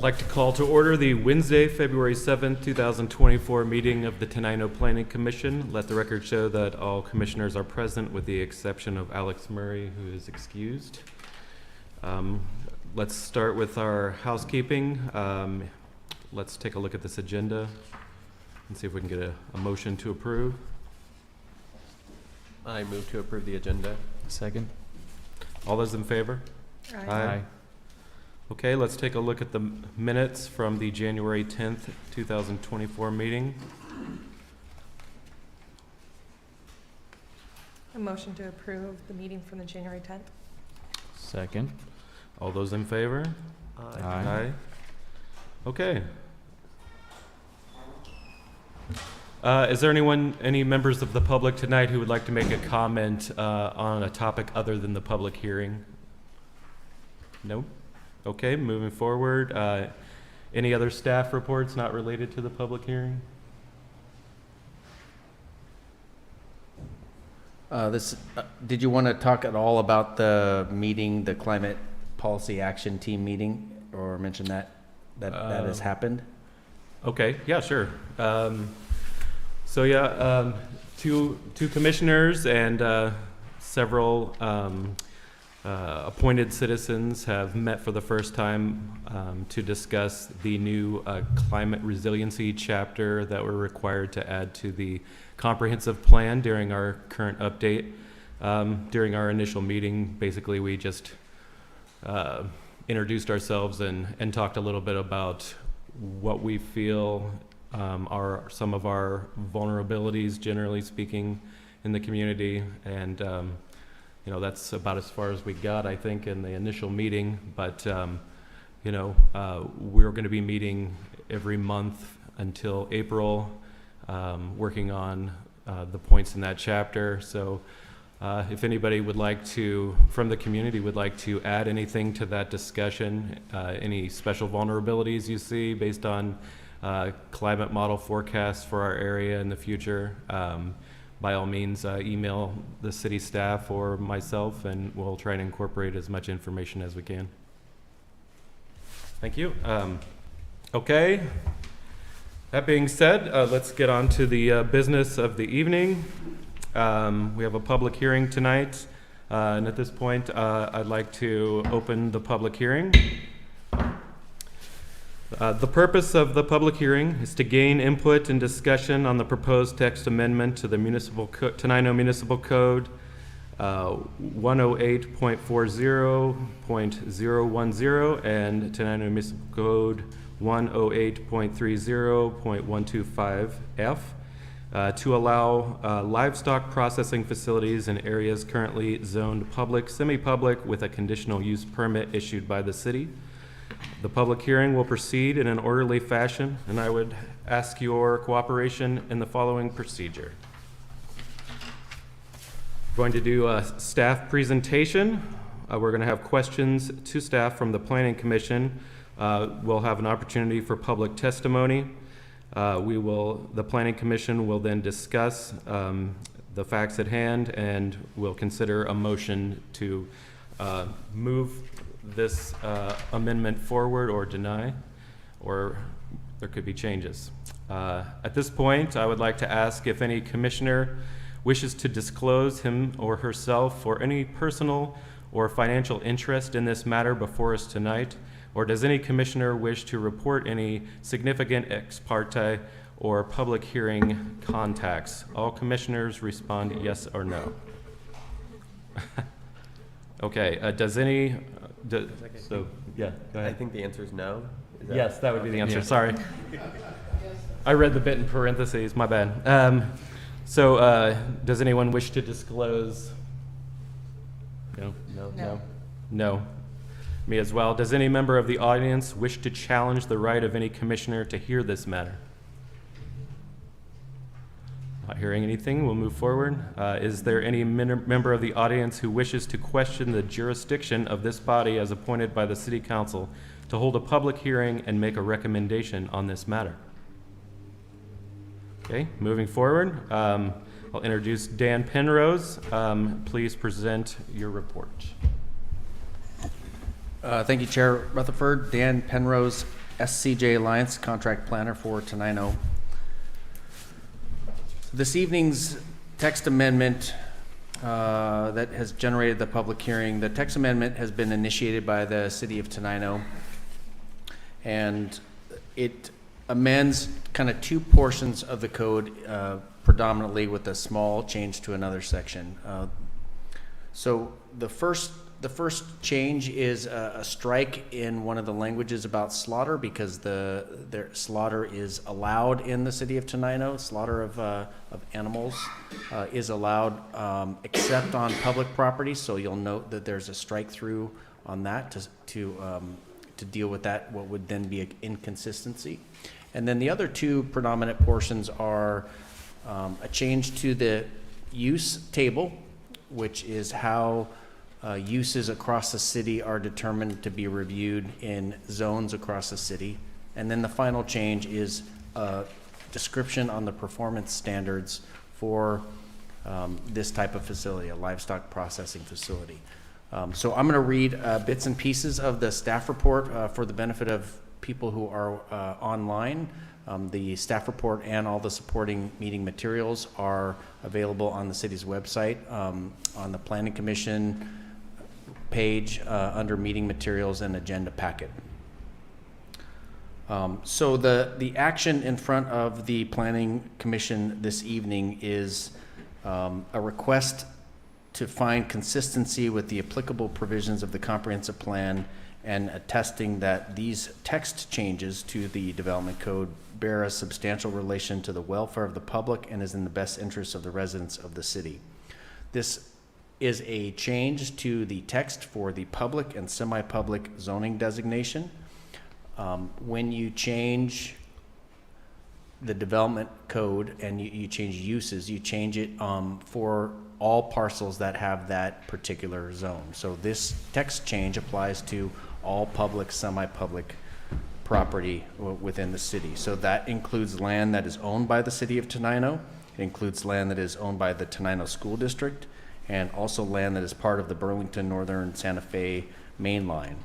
I'd like to call to order the Wednesday, February 7th, 2024 meeting of the Tenino Planning Commission. Let the record show that all commissioners are present with the exception of Alex Murray, who is excused. Let's start with our housekeeping. Let's take a look at this agenda and see if we can get a motion to approve. I move to approve the agenda. Second. All those in favor? Aye. Okay, let's take a look at the minutes from the January 10th, 2024 meeting. A motion to approve the meeting from the January 10th. Second. All those in favor? Aye. Okay. Is there any members of the public tonight who would like to make a comment on a topic other than the public hearing? No? Okay, moving forward. Any other staff reports not related to the public hearing? Did you want to talk at all about the meeting, the Climate Policy Action Team meeting, or mention that has happened? Okay, yeah, sure. Two commissioners and several appointed citizens have met for the first time to discuss the new climate resiliency chapter that we're required to add to the comprehensive plan during our current update. During our initial meeting, basically we just introduced ourselves and talked a little bit about what we feel are some of our vulnerabilities, generally speaking, in the community. And that's about as far as we got, I think, in the initial meeting. But we're going to be meeting every month until April, working on the points in that chapter. So if anybody would like to, from the community, would like to add anything to that discussion, any special vulnerabilities you see based on climate model forecasts for our area in the future, by all means, email the city staff or myself, and we'll try and incorporate as much information as we can. Thank you. Okay. That being said, let's get on to the business of the evening. We have a public hearing tonight, and at this point, I'd like to open the public hearing. The purpose of the public hearing is to gain input and discussion on the proposed text amendment to the Tenino Municipal Code 108.40.010 and Tenino Municipal Code 108.30.125F to allow livestock processing facilities in areas currently zoned public, semi-public with a conditional use permit issued by the city. The public hearing will proceed in an orderly fashion, and I would ask your cooperation in the following procedure. We're going to do a staff presentation. We're going to have questions to staff from the Planning Commission. We'll have an opportunity for public testimony. The Planning Commission will then discuss the facts at hand, and we'll consider a motion to move this amendment forward or deny, or there could be changes. At this point, I would like to ask if any commissioner wishes to disclose him or herself for any personal or financial interest in this matter before us tonight, or does any commissioner wish to report any significant ex parte or public hearing contacts? All commissioners respond yes or no. Okay, does any... go ahead. I think the answer is no. Yes, that would be the answer. Yeah. Sorry. I read the bit in parentheses. My bad. Does anyone wish to disclose? No. No. Me as well. Does any member of the audience wish to challenge the right of any commissioner to hear this matter? Not hearing anything, we'll move forward. Is there any member of the audience who wishes to question the jurisdiction of this body as appointed by the City Council to hold a public hearing and make a recommendation on this matter? Okay, moving forward, I'll introduce Dan Penrose. Please present your report. Thank you, Chair Rutherford. Dan Penrose, SCJ Alliance, contract planner for Tenino. This evening's text amendment that has generated the public hearing, the text amendment has been initiated by the City of Tenino, and it amends kind of two portions of the code, predominantly with a small change to another section. So the first change is a strike in one of the languages about slaughter, because their slaughter is allowed in the City of Tenino. Slaughter of animals is allowed except on public property. So you'll note that there's a strike through on that to deal with that, what would then be an inconsistency. And then the other two predominant portions are a change to the use table, which is how uses across the city are determined to be reviewed in zones across the city. And then the final change is a description on the performance standards for this type of facility, a livestock processing facility. So I'm going to read bits and pieces of the staff report for the benefit of people who are online. The staff report and all the supporting meeting materials are available on the city's website, on the Planning Commission page under meeting materials and agenda packet. So the action in front of the Planning Commission this evening is a request to find consistency with the applicable provisions of the comprehensive plan and attesting that these text changes to the development code bear a substantial relation to the welfare of the public and is in the best interest of the residents of the city. This is a change to the text for the public and semi-public zoning designation. When you change the development code and you change uses, you change it for all parcels that have that particular zone. So this text change applies to all public, semi-public property within the city. So that includes land that is owned by the City of Tenino. It includes land that is owned by the Tenino School District, and also land that is part of the Burlington Northern Santa Fe Main Line.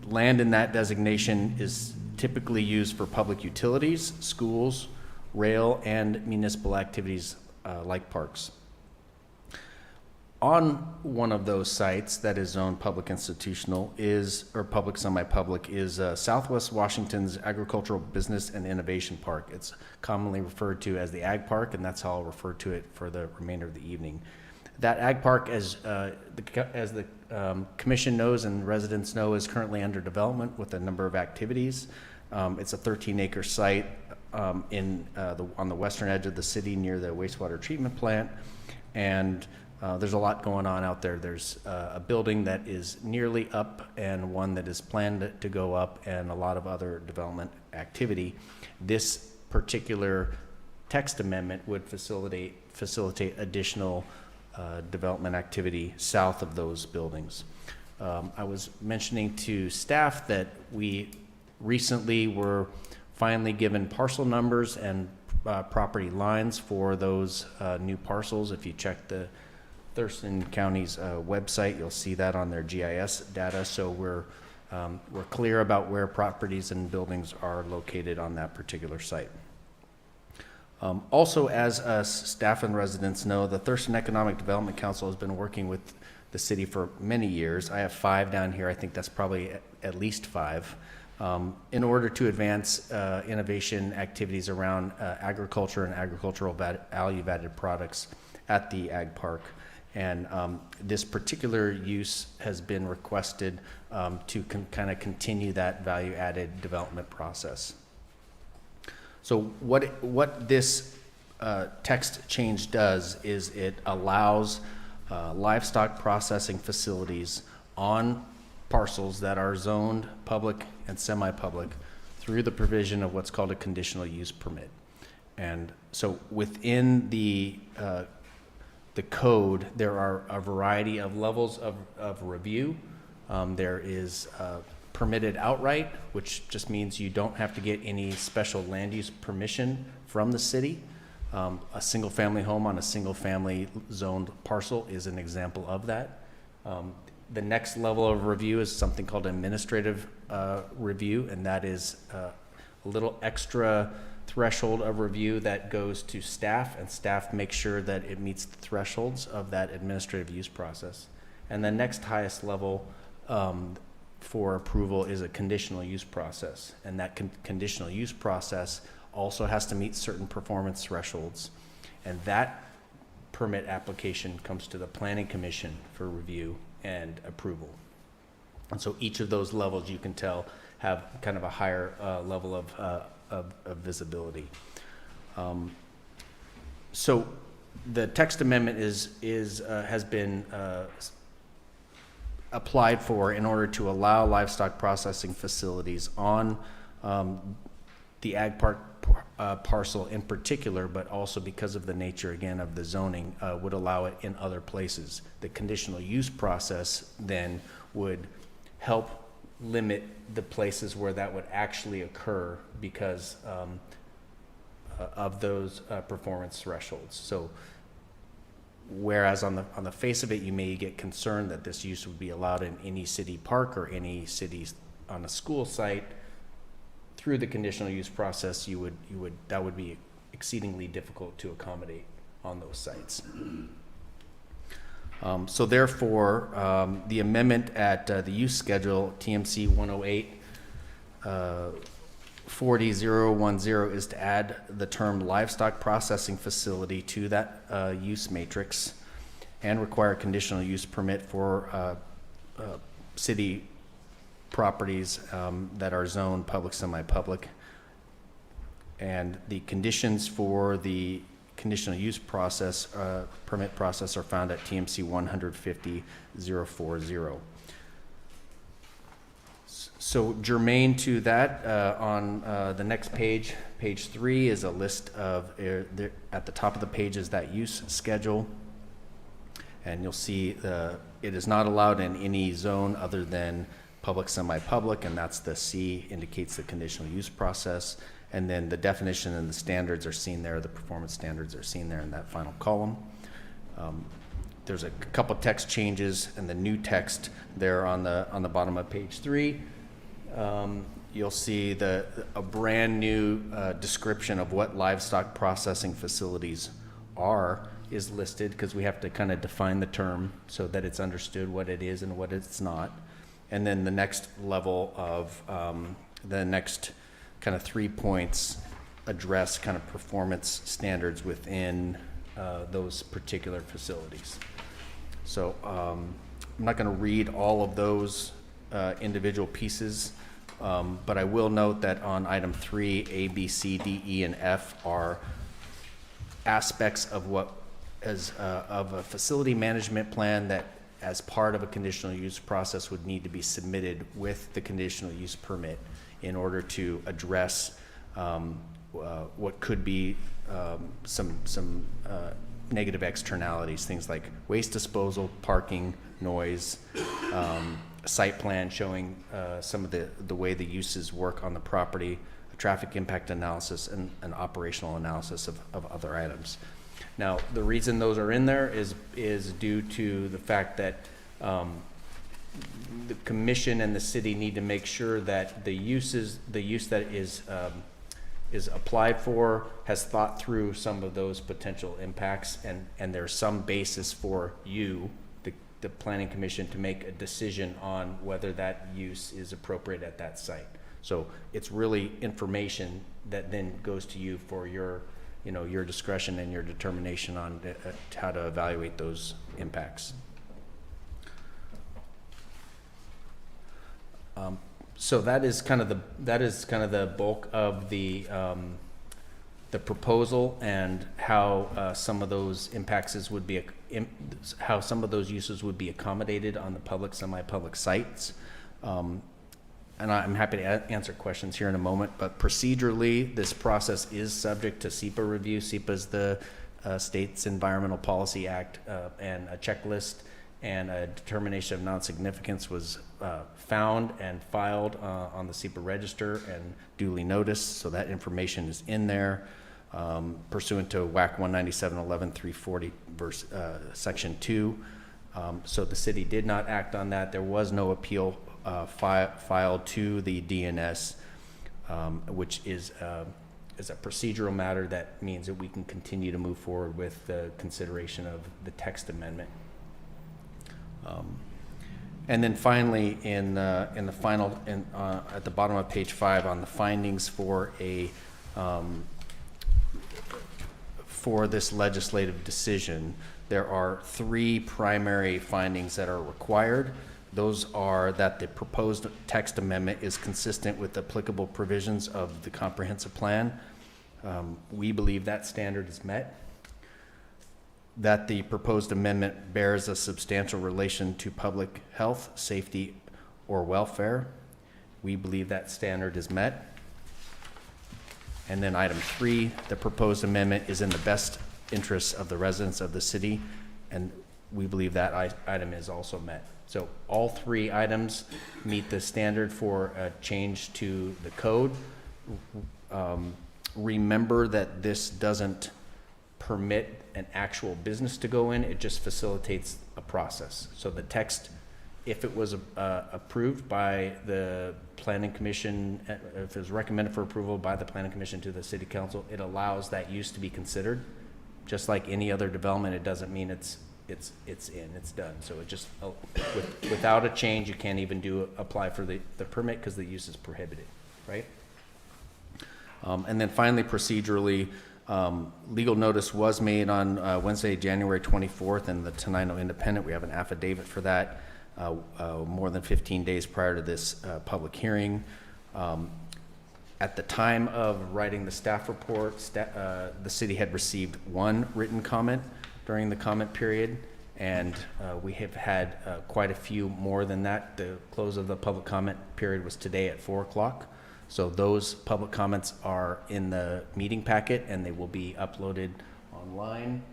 Land in that designation is typically used for public utilities, schools, rail, and municipal activities like parks. On one of those sites that is zoned public institutional or public semi-public is Southwest Washington's Agricultural Business and Innovation Park. It's commonly referred to as the Ag Park, and that's how I'll refer to it for the remainder of the evening. That Ag Park, as the commission knows and residents know, is currently under development with a number of activities. It's a 13-acre site on the western edge of the city near the wastewater treatment plant, and there's a lot going on out there. There's a building that is nearly up and one that is planned to go up, and a lot of other development activity. This particular text amendment would facilitate additional development activity south of those buildings. I was mentioning to staff that we recently were finally given parcel numbers and property lines for those new parcels. If you check the Thurston County's website, you'll see that on their GIS data. So we're clear about where properties and buildings are located on that particular site. Also, as staff and residents know, the Thurston Economic Development Council has been working with the city for many years. I have 5 down here. I think that's probably at least 5. In order to advance innovation activities around agriculture and agricultural value-added products at the Ag Park. And this particular use has been requested to kind of continue that value-added development process. So what this text change does is it allows livestock processing facilities on parcels that are zoned public and semi-public through the provision of what's called a conditional use permit. And so within the code, there are a variety of levels of review. There is permitted outright, which just means you don't have to get any special land use permission from the city. A single family home on a single family zoned parcel is an example of that. The next level of review is something called administrative review, and that is a little extra threshold of review that goes to staff, and staff makes sure that it meets the thresholds of that administrative use process. And the next highest level for approval is a conditional use process, and that conditional use process also has to meet certain performance thresholds, and that permit application comes to the Planning Commission for review and approval. And so each of those levels, you can tell, have kind of a higher level of visibility. So the text amendment has been applied for in order to allow livestock processing facilities on the ag park parcel in particular, but also because of the nature, again, of the zoning, would allow it in other places. The conditional use process then would help limit the places where that would actually occur because of those performance thresholds. So whereas on the face of it, you may get concerned that this use would be allowed in any city park or any city on a school site, through the conditional use process, that would be exceedingly difficult to accommodate on those sites. So therefore, the amendment at the use schedule, TMC 108 40010, is to add the term livestock processing facility to that use matrix and require a conditional use permit for city properties that are zoned public, semi-public. And the conditions for the conditional use process, permit process, are found at TMC 150-040. So germane to that, on the next page, page 3, is a list of, at the top of the page is that use schedule. And you'll see it is not allowed in any zone other than public, semi-public, and that's the C, indicates the conditional use process. And then the definition and the standards are seen there, the performance standards are seen there in that final column. There's a couple text changes, and the new text there on the bottom of page 3. You'll see a brand new description of what livestock processing facilities are is listed, because we have to kind of define the term so that it's understood what it is and what it's not. And then the next level of the next kind of 3 points address kind of performance standards within those particular facilities. So I'm not going to read all of those individual pieces, but I will note that on item 3, A, B, C, D, E, and F are aspects of what is of a facility management plan that, as part of a conditional use process, would need to be submitted with the conditional use permit in order to address what could be some negative externalities, things like waste disposal, parking, noise, site plan showing some of the way the uses work on the property, a traffic impact analysis, and an operational analysis of other items. Now, the reason those are in there is due to the fact that the commission and the city need to make sure that the use that is applied for has thought through some of those potential impacts, and there's some basis for you, the planning commission, to make a decision on whether that use is appropriate at that site. So it's really information that then goes to you for your discretion and your determination on how to evaluate those impacts. So that is kind of the bulk of the proposal, and how some of those impacts would be how some of those uses would be accommodated on the public, semi-public sites. And I'm happy to answer questions here in a moment, but procedurally, this process is subject to SEPA review. SEPA is the State's Environmental Policy Act, and a checklist and a determination of non-significance was found and filed on the SEPA register and duly noticed, so that information is in there pursuant to WAC 197.11.340 section 2. So the city did not act on that. There was no appeal filed to the DNS, which is a procedural matter that means that we can continue to move forward with the consideration of the text amendment. And then finally, in the final, at the bottom of page 5, on the findings for this legislative decision, there are 3 primary findings that are required. Those are that the proposed text amendment is consistent with applicable provisions of the comprehensive plan. We believe that standard is met. That the proposed amendment bears a substantial relation to public health, safety, or welfare. We believe that standard is met. And then item 3, the proposed amendment is in the best interests of the residents of the city, and we believe that item is also met. So all 3 items meet the standard for a change to the code. Remember that this doesn't permit an actual business to go in, it just facilitates a process. So the text, if it was approved by the planning commission, if it was recommended for approval by the planning commission to the city council, it allows that use to be considered. Just like any other development, it doesn't mean it's done. So it just, without a change, you can't even apply for the permit because the use is prohibited, right? And then finally, procedurally, legal notice was made on Wednesday, January 24th in the Tenino Independent. We have an affidavit for that more than 15 days prior to this public hearing. At the time of writing the staff report, the city had received 1 written comment during the comment period, and we have had quite a few more than that. The close of the public comment period was today at 4 o'clock. So those public comments are in the meeting packet, and they will be uploaded online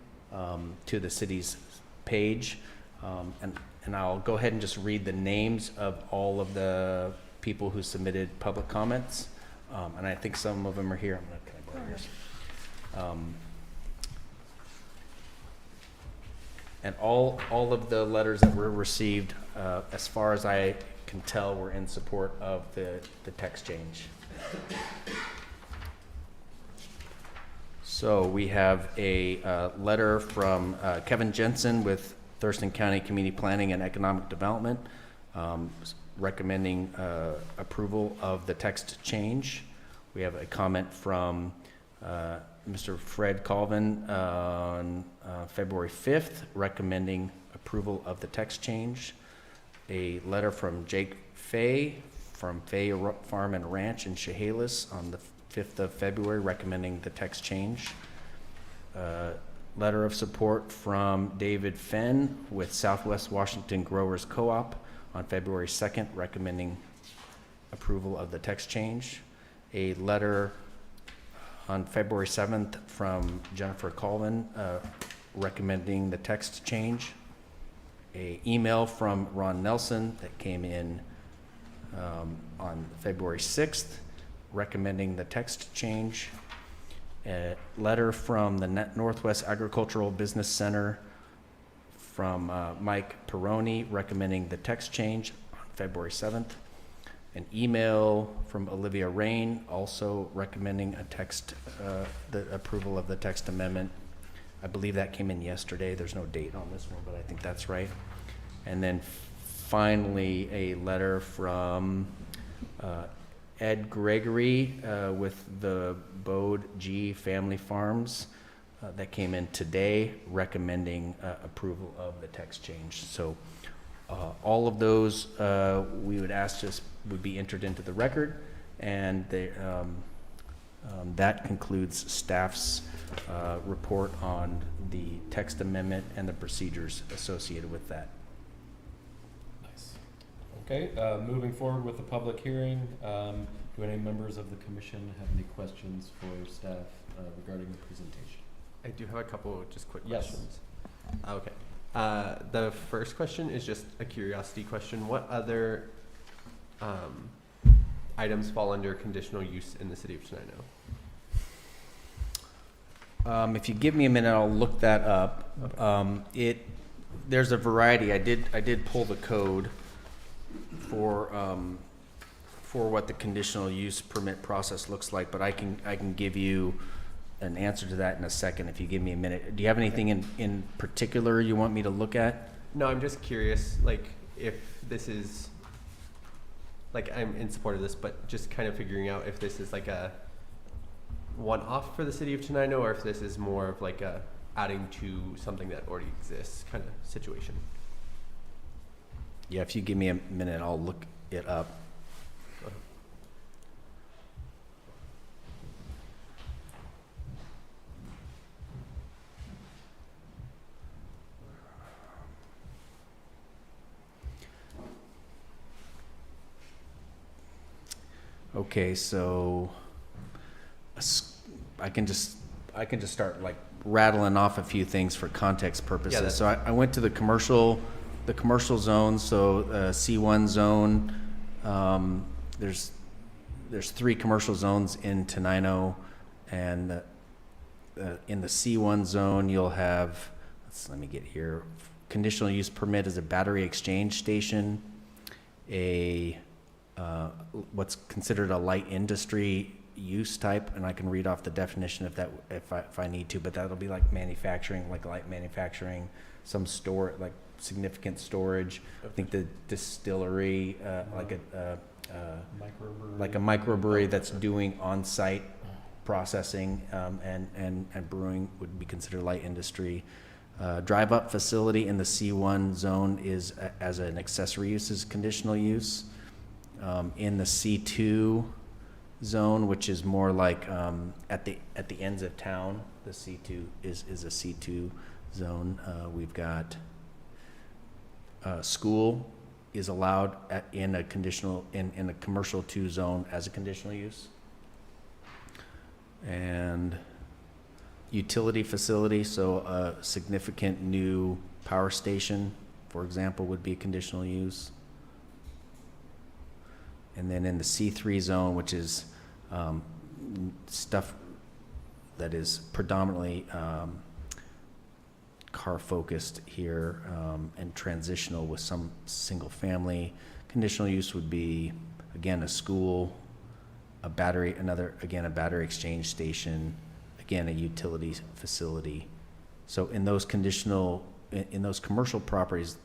to the city's page. And I'll go ahead and just read the names of all of the people who submitted public comments. And I think some of them are here. I'm going to kind of go here. And all of the letters that were received, as far as I can tell, were in support of the text change. So we have a letter from Kevin Jensen with Thurston County Community Planning and Economic Development, recommending approval of the text change. We have a comment from Mr. Fred Colvin on February 5th, recommending approval of the text change. A letter from Jake Fay from Fay Farm and Ranch in Chehalis on the 5th of February, recommending the text change. Letter of support from David Fenn with Southwest Washington Growers Co-op on February 2nd, recommending approval of the text change. A letter on February 7th from Jennifer Colvin, recommending the text change. A email from Ron Nelson that came in on February 6th, recommending the text change. A letter from the Northwest Agricultural Business Center from Mike Peroni, recommending the text change on February 7th. An email from Olivia Rain, also recommending the approval of the text amendment. I believe that came in yesterday. There's no date on this one, but I think that's right. And then finally, a letter from Ed Gregory with the Bode G Family Farms that came in today, recommending approval of the text change. So all of those we would ask would be entered into the record, and that concludes staff's report on the text amendment and the procedures associated with that. Nice. Okay, moving forward with the public hearing, do any members of the commission have any questions for staff regarding the presentation? I do have a couple just quick Yes. questions. Okay. The first question is just a curiosity question. What other items fall under conditional use in the city of Tenino? If you give me a minute, I'll look that up. There's a variety. I did pull the code. for what the conditional use permit process looks like, but I can give you an answer to that in a second if you give me a minute. Do you have anything in particular you want me to look at? No, I'm just curious, like, if this is, like, I'm in support of this, but just kind of figuring out if this is like a one-off for the city of Tenino, or if this is more of like a adding to something that already exists kind of situation. Yeah, if you give me a minute, I'll look it up. Okay, so I can just start like rattling off a few things for context purposes. Yeah, So I went to the commercial zone. So C1 zone. There's 3 commercial zones in Tenino, and in the C1 zone you'll have. Let me get here. Conditional use permit is a battery exchange station, what's considered a light industry use type, and I can read off the definition if I need to, but that'll be like manufacturing, like light manufacturing, some like significant storage. I think the distillery, like a microbrewery that's doing on-site processing and brewing would be considered light industry. Drive-up facility in the C1 zone is as an accessory use, is conditional use. In the C2 zone, which is more like at the ends of town, the C2 is a C2 zone. We've got school is allowed in a commercial 2 zone as a conditional use, and utility facility. So a significant new power station, for example, would be a conditional use. And then in the C3 zone, which is stuff that is predominantly car focused here and transitional with some single family, conditional use would be, again, a school, a battery exchange station, again, a utility facility. So in those in those commercial properties,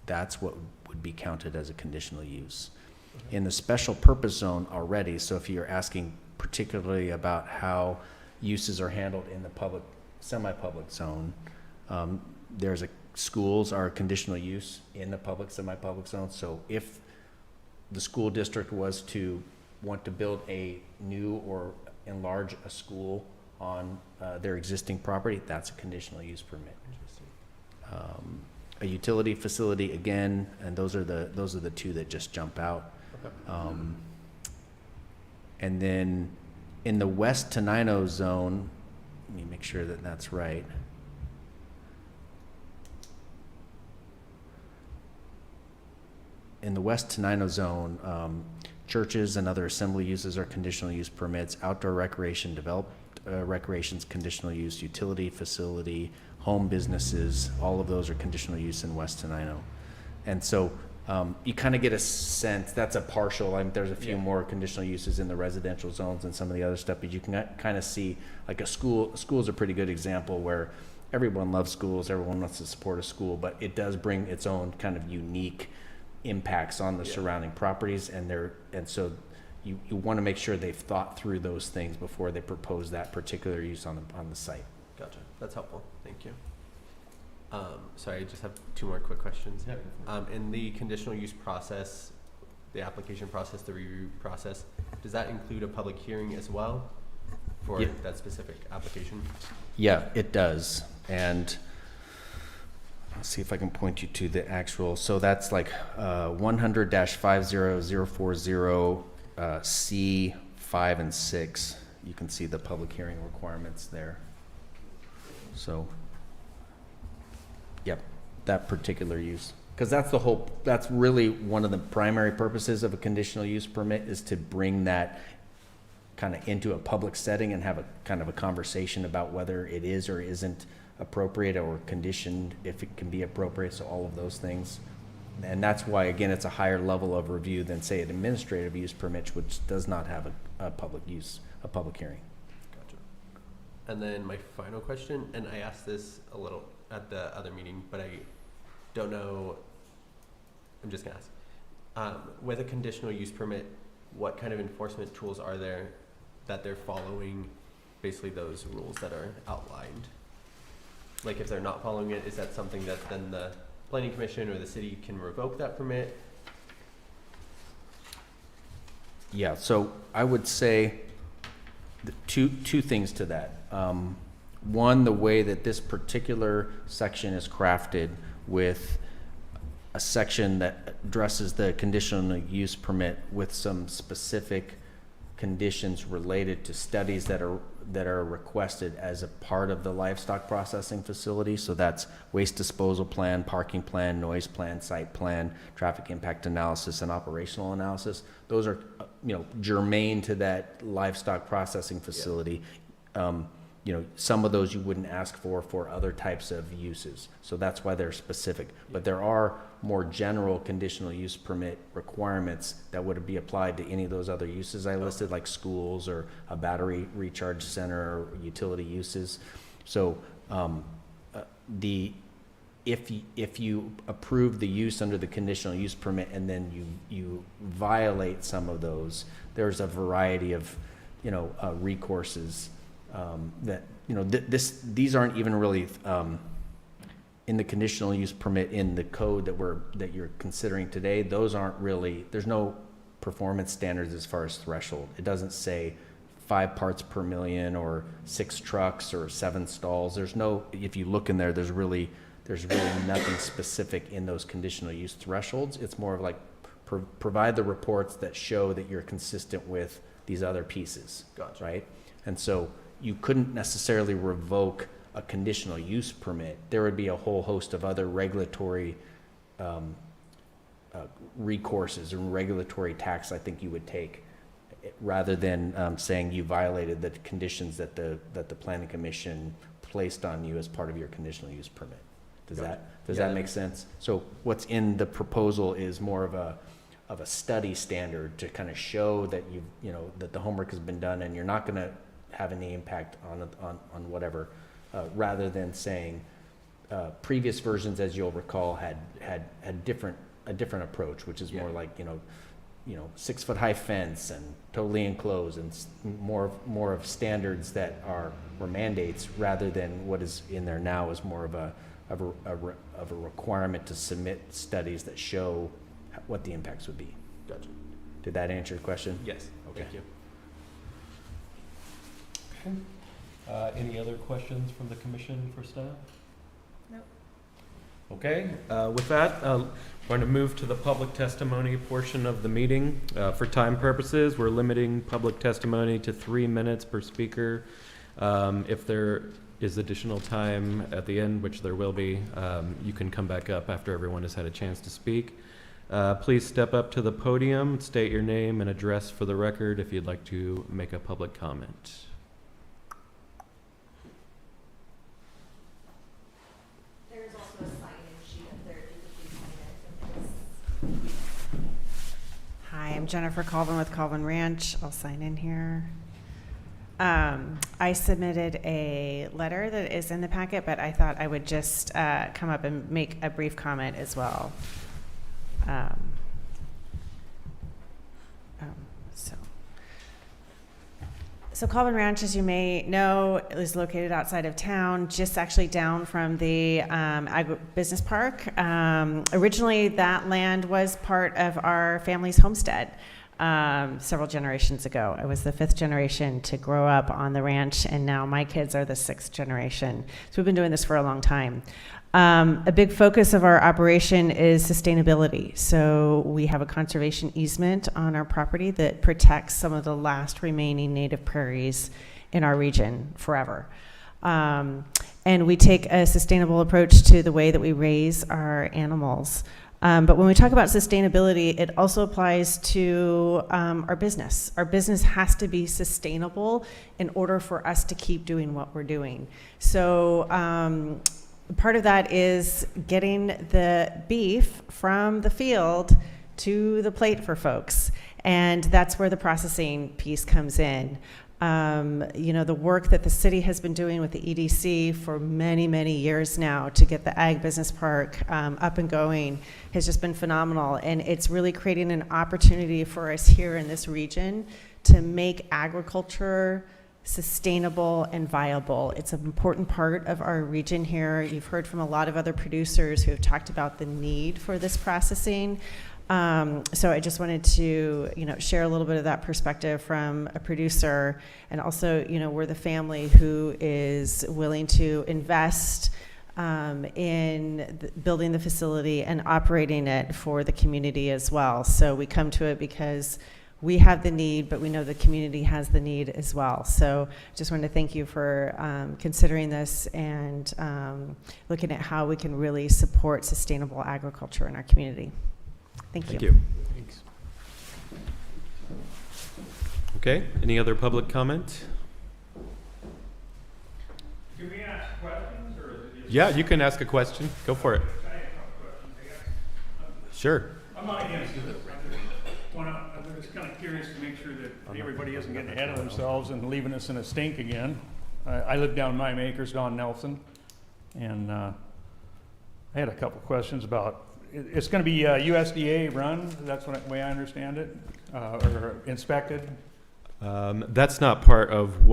that's what would be counted as a conditional use. In the special purpose zone already, so if you're asking particularly about how uses are handled in the semi-public zone, schools are a conditional use in the public, semi-public zone. So if the school district was to want to build a new or enlarge a school on their existing property, that's a conditional use permit. A utility facility, again, and those are the 2 that just jump out. And then in the West Tenino zone, let me make sure that that's right. In the West Tenino zone, churches and other assembly uses are conditional use permits. Outdoor recreation, recreation's conditional use. Utility facility, home businesses, all of those are conditional use in West Tenino. And so you kind of get a sense, that's a partial, there's a few more conditional uses in the residential zones and some of the other stuff, but you can kind of see, like a school is a pretty good example where everyone loves schools, everyone wants to support a school, but it does bring its own kind of unique impacts on the surrounding properties, and so you want to make sure they've thought through those things before they propose that particular use on the site. Gotcha. That's helpful. Thank you. Sorry, I just have 2 more quick questions. In the conditional use process, the application process, the review process, does that include a public hearing as well for that specific application? Yeah, it does. And let's see if I can point you to the actual. So that's like 100-50040 C5 and 6. You can see the public hearing requirements there. So, yep, that particular use. Because that's really one of the primary purposes of a conditional use permit, is to bring that kind of into a public setting and have a kind of a conversation about whether it is or isn't appropriate, or conditioned if it can be appropriate. So all of those things. And that's why, again, it's a higher level of review than, say, an administrative use permit, which does not have a public hearing. Gotcha. And then my final question, and I asked this a little at the other meeting, but I don't know, I'm just gonna ask. With a conditional use permit, what kind of enforcement tools are there that they're following basically those rules that are outlined? Like if they're not following it, is that something that then the planning commission or the city can revoke that permit? Yeah, so I would say two things to that. One, the way that this particular section is crafted with a section that addresses the conditional use permit with some specific conditions related to studies that are requested as a part of the livestock processing facility. So that's waste disposal plan, parking plan, noise plan, site plan, traffic impact analysis, and operational analysis. Those are, germane to that livestock processing facility. Some of those you wouldn't ask for other types of uses. So that's why they're specific. But there are more general conditional use permit requirements that would be applied to any of those other uses I listed, like schools or a battery recharge center or utility uses. So if you approve the use under the conditional use permit and then you violate some of those, there's a variety of recourses that these aren't even really in the conditional use permit in the code that you're considering today. Those aren't really, there's no performance standards as far as threshold. It doesn't say 5 parts per million or 6 trucks or 7 stalls. There's no, if you look in there, there's really nothing specific in those conditional use thresholds. It's more of like provide the reports that show that you're consistent with these other pieces. Gotcha. Right? And so you couldn't necessarily revoke a conditional use permit. There would be a whole host of other regulatory recourses and regulatory tax I think you would take, rather than saying you violated the conditions that the planning commission placed on you as part of your conditional use permit. Does that make sense? So what's in the proposal is more of a study standard to kind of show that that the homework has been done and you're not going to have any impact on whatever, rather than saying previous versions, as you'll recall, had a different approach, which is more like 6 foot high fence and totally enclosed, and more of standards that were mandates, rather than what is in there now is more of a requirement to submit studies that show what the impacts would be. Gotcha. Did that answer your question? Yes. Okay. Thank you. Any other questions from the commission for staff? No. Okay, with that, we're going to move to the public testimony portion of the meeting. For time purposes, we're limiting public testimony to 3 minutes per speaker. If there is additional time at the end, which there will be, you can come back up after everyone has had a chance to speak. Please step up to the podium, state your name and address for the record if you'd like to make a public comment. There's also a sign-in sheet up there if you could please sign it. Hi, I'm Jennifer Colvin with Colvin Ranch. I'll sign in here. I submitted a letter that is in the packet, but I thought I would just come up and make a brief comment as well. So Colvin Ranch, as you may know, is located outside of town, just actually down from the agribusiness park. Originally, that land was part of our family's homestead several generations ago. I was the 5th generation to grow up on the ranch, and now my kids are the 6th generation. So we've been doing this for a long time. A big focus of our operation is sustainability. So we have a conservation easement on our property that protects some of the last remaining native prairies in our region forever. And we take a sustainable approach to the way that we raise our animals. But when we talk about sustainability, it also applies to our business. Our business has to be sustainable in order for us to keep doing what we're doing. So part of that is getting the beef from the field to the plate for folks. And that's where the processing piece comes in. The work that the city has been doing with the EDC for many, many years now to get the Ag Business Park up and going has just been phenomenal. And it's really creating an opportunity for us here in this region to make agriculture sustainable and viable. It's an important part of our region here. You've heard from a lot of other producers who have talked about the need for this processing. So I just wanted to, share a little bit of that perspective from a producer, and also, we're the family who is willing to invest in building the facility and operating it for the community as well. So we come to it because we have the need, but we know the community has the need as well. So just wanted to thank you for considering this and looking at how we can really support sustainable agriculture in our community. Thank you. Thanks. Okay, any other public comment? Can we ask questions, or is it just? Yeah, you can ask a question. Go for it. I have a couple questions, I guess. Sure. I'm not against it. I'm just kind of curious to make sure that everybody isn't getting ahead of themselves and leaving us in a stink again. I live down Mime Acres, Don Nelson, and I had a couple questions about, it's going to be USDA run, that's the way I understand it, or inspected. That's not part of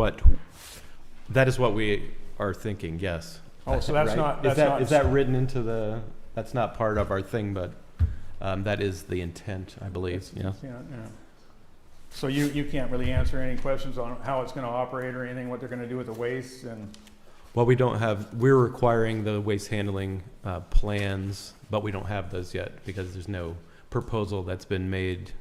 that is what we are thinking, yes. Oh, so that's Right? not, Is that written into that's not part of our thing, but that is the intent, I believe, yeah. Yeah. So you can't really answer any questions on how it's going to operate or anything, what they're going to do with the waste and. Well, we're requiring the waste handling plans, but we don't have those yet because there's no proposal that's been made,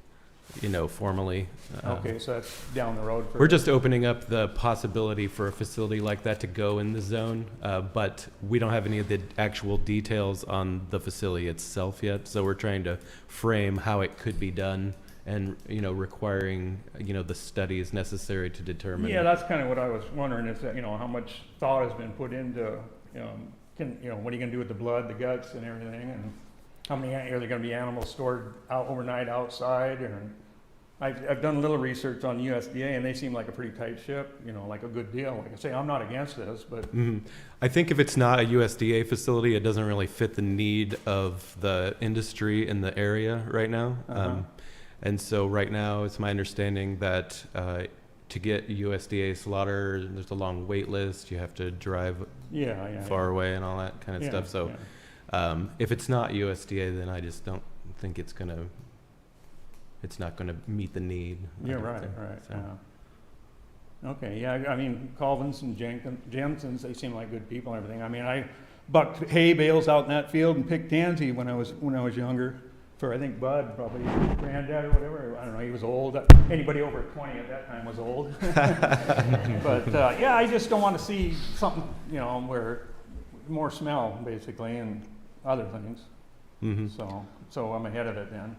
formally. Okay, so that's down the road. We're just opening up the possibility for a facility like that to go in the zone, but we don't have any of the actual details on the facility itself yet. So we're trying to frame how it could be done and, requiring, the studies necessary to determine. Yeah, that's kind of what I was wondering, is that, how much thought has been put into, what are you going to do with the blood, the guts and everything, and how many, are there going to be animals stored overnight outside? And I've done a little research on USDA, and they seem like a pretty tight ship, like a good deal. Like I say, I'm not against this, but. Mm-hmm. I think if it's not a USDA facility, it doesn't really fit the need of the industry in the area right now. And so right now, it's my understanding that to get USDA slaughter, there's a long wait list. You have to drive far away and all that kind of stuff. So if it's not USDA, then I just don't think it's not going to meet the need. Yeah, right. So. Yeah. Okay, yeah, I mean, Colvins and Jensen's, they seem like good people and everything. I mean, I bucked hay bales out in that field and picked tansy when I was younger. For I think Bud, probably granddad or whatever. I don't know. He was old. Anybody over 20 at that time was old. But I just don't want to see something, where more smell basically and other things. Mm-hmm. So I'm ahead of it then.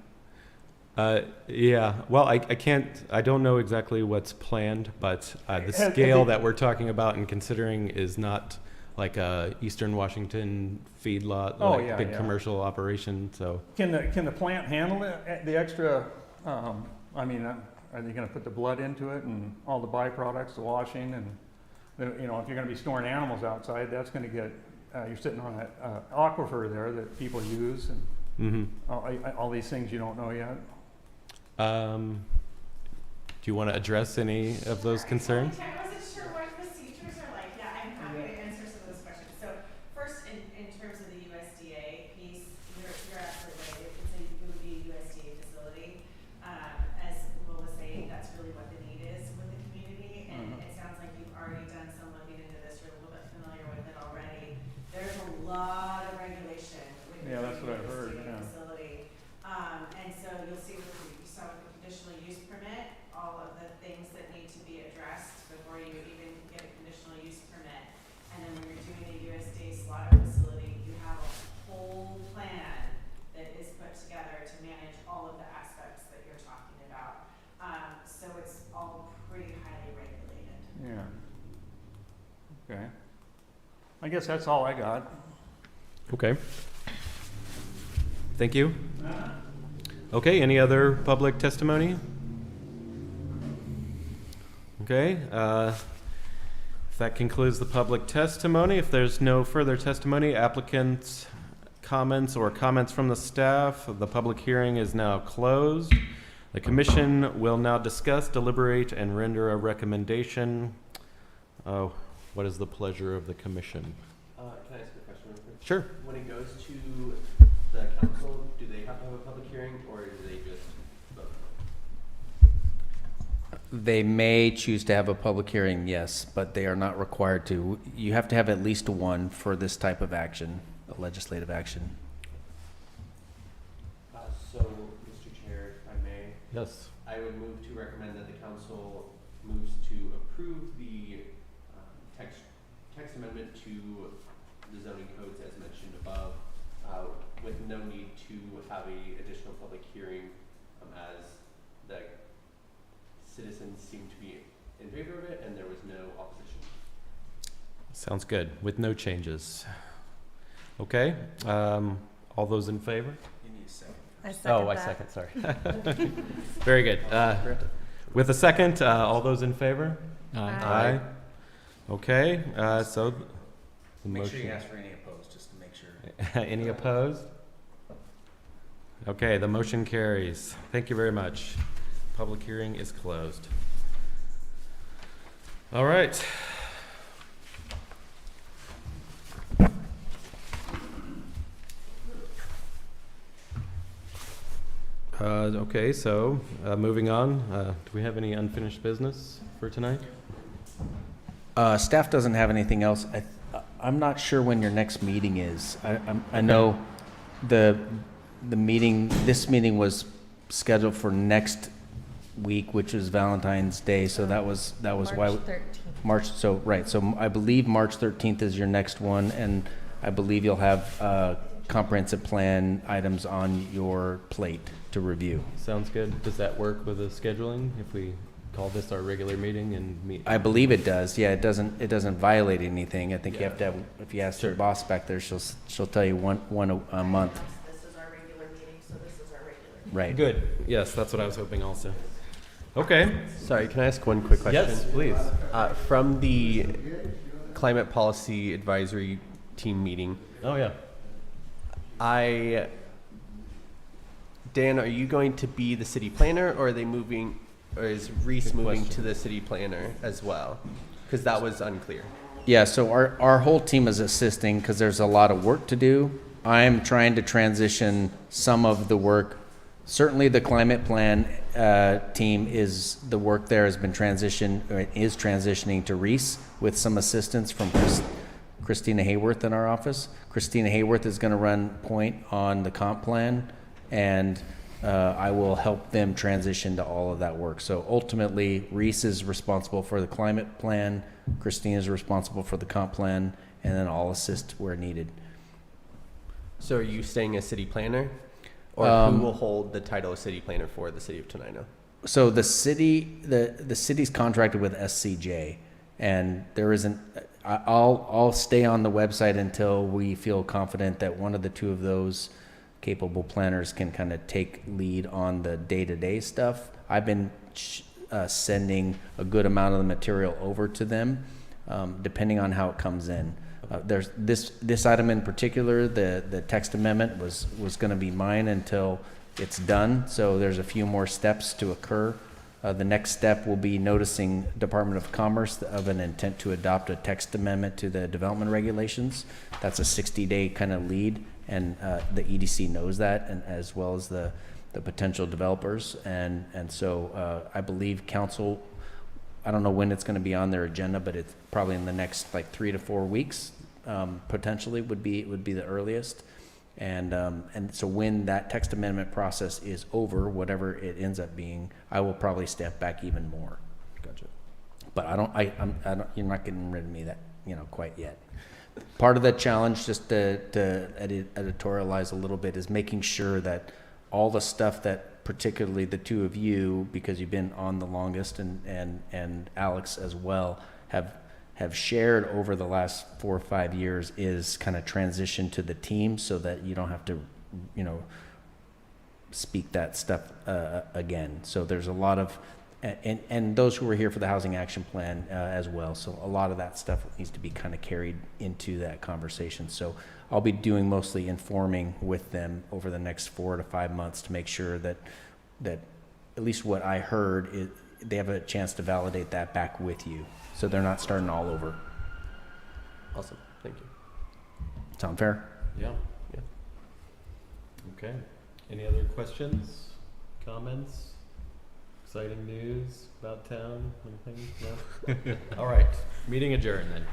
Yeah. Well, I don't know exactly what's planned, but the scale that we're talking about and considering is not like a Eastern Washington feedlot, big commercial operation. So can the plant handle the extra? Are they going to put the blood into it and all the byproducts, the washing, and if you're going to be storing animals outside, that's going to get you're sitting on an aquifer there that people use, and all these things you don't know yet. Do you want to address any of those concerns? I wasn't sure what procedures are like. Yeah, I'm happy to answer some of those questions. So first, in terms of the USDA piece, you're absolutely right. It would be a USDA facility. As Will was saying, that's really what the need is with the community. And it sounds like you've already done some looking into this. You're a little bit familiar with it already. There's a lot of regulation with the that's what I've heard. USDA facility. And so you'll see with the conditional use permit, all of the things that need to be addressed before you even get a conditional use permit. And then when you're doing a USDA slaughter facility, you have a whole plan that is put together to manage all of the aspects that you're talking about. So it's all pretty highly regulated. Yeah. Okay. I guess that's all I got. Okay. Thank you. Okay, any other public testimony? Okay, if that concludes the public testimony, if there's no further testimony, applicants' comments or comments from the staff, the public hearing is now closed. The commission will now discuss, deliberate, and render a recommendation. What is the pleasure of the commission? Can I ask a question real quick? Sure. When it goes to the council, do they have to have a public hearing, or do they just vote? They may choose to have a public hearing, yes, but they are not required to. You have to have at least one for this type of action, a legislative action. So, Mr. Chair, if I may, Yes. I would move to recommend that the council moves to approve the text amendment to the zoning codes as mentioned above, with no need to have a additional public hearing, as the citizens seem to be in favor of it and there was no opposition. Sounds good, with no changes. Okay, all those in favor? I second I that. second, sorry. Very good. With a second, all those in favor? Aye. Okay, so the Make sure motion. you ask for any opposed, just to make sure. Any opposed? Okay, the motion carries. Thank you very much. Public hearing is closed. All right. Okay, so moving on, do we have any unfinished business for tonight? Staff doesn't have anything else. I'm not sure when your next meeting is. I know this meeting was scheduled for next week, which is Valentine's Day, so that was why. March 13th. March, so, right, so I believe March 13th is your next one, and I believe you'll have comprehensive plan items on your plate to review. Sounds good. Does that work with the scheduling if we call this our regular meeting and meet? I believe it does, yeah, it doesn't violate anything. I think you have to have, if you ask Sure. your boss back there, she'll tell you one a month. This is our regular meeting, so this is our regular. Right. Good. Yes, that's what I was hoping also. Okay. Sorry, can I ask one quick question? Yes, please. From the Climate Policy Advisory Team meeting, Oh, yeah. Dan, are you going to be the city planner, or are they moving, or is Reese Good moving question. to the city planner as well? Because that was unclear. Yeah, so our whole team is assisting because there's a lot of work to do. I'm trying to transition some of the work. Certainly the climate plan team is, the work there has been is transitioning to Reese with some assistance from Christina Hayworth in our office. Christina Hayworth is going to run point on the comp plan, and I will help them transition to all of that work. So ultimately, Reese is responsible for the climate plan, Christina is responsible for the comp plan, and then I'll assist where needed. So are you staying as city planner? Or who will hold the title of city planner for the city of Tenino? So the city's contracted with SCJ, and there isn't. I'll stay on the website until we feel confident that one of the two of those capable planners can kind of take lead on the day-to-day stuff. I've been sending a good amount of the material over to them, depending on how it comes in. There's this item in particular, the text amendment was going to be mine until it's done. So there's a few more steps to occur. The next step will be noticing Department of Commerce of an intent to adopt a text amendment to the development regulations. That's a 60-day kind of lead, and the EDC knows that, and as well as the potential developers. And so I believe council, I don't know when it's going to be on their agenda, but it's probably in the next like 3 to 4 weeks, potentially would be the earliest. And so when that text amendment process is over, whatever it ends up being, I will probably step back even more. Gotcha. But I don't, you're not getting rid of me that, quite yet. Part of the challenge, just to editorialize a little bit, is making sure that all the stuff that particularly the two of you, because you've been on the longest, and Alex as well, have have shared over the last 4 or 5 years is kind of transition to the team so that you don't have to, you know, speak that stuff again. So there's a lot of, and those who were here for the housing action plan as well. So a lot of that stuff needs to be kind of carried into that conversation. So I'll be doing mostly informing with them over the next 4 to 5 months to make sure that at least what I heard is they have a chance to validate that back with you. So they're not starting all over. Awesome. Thank you. Sound fair? Yeah. Yeah. Okay. Any other questions, comments, exciting news about town, anything? No? All right, meeting adjourned then.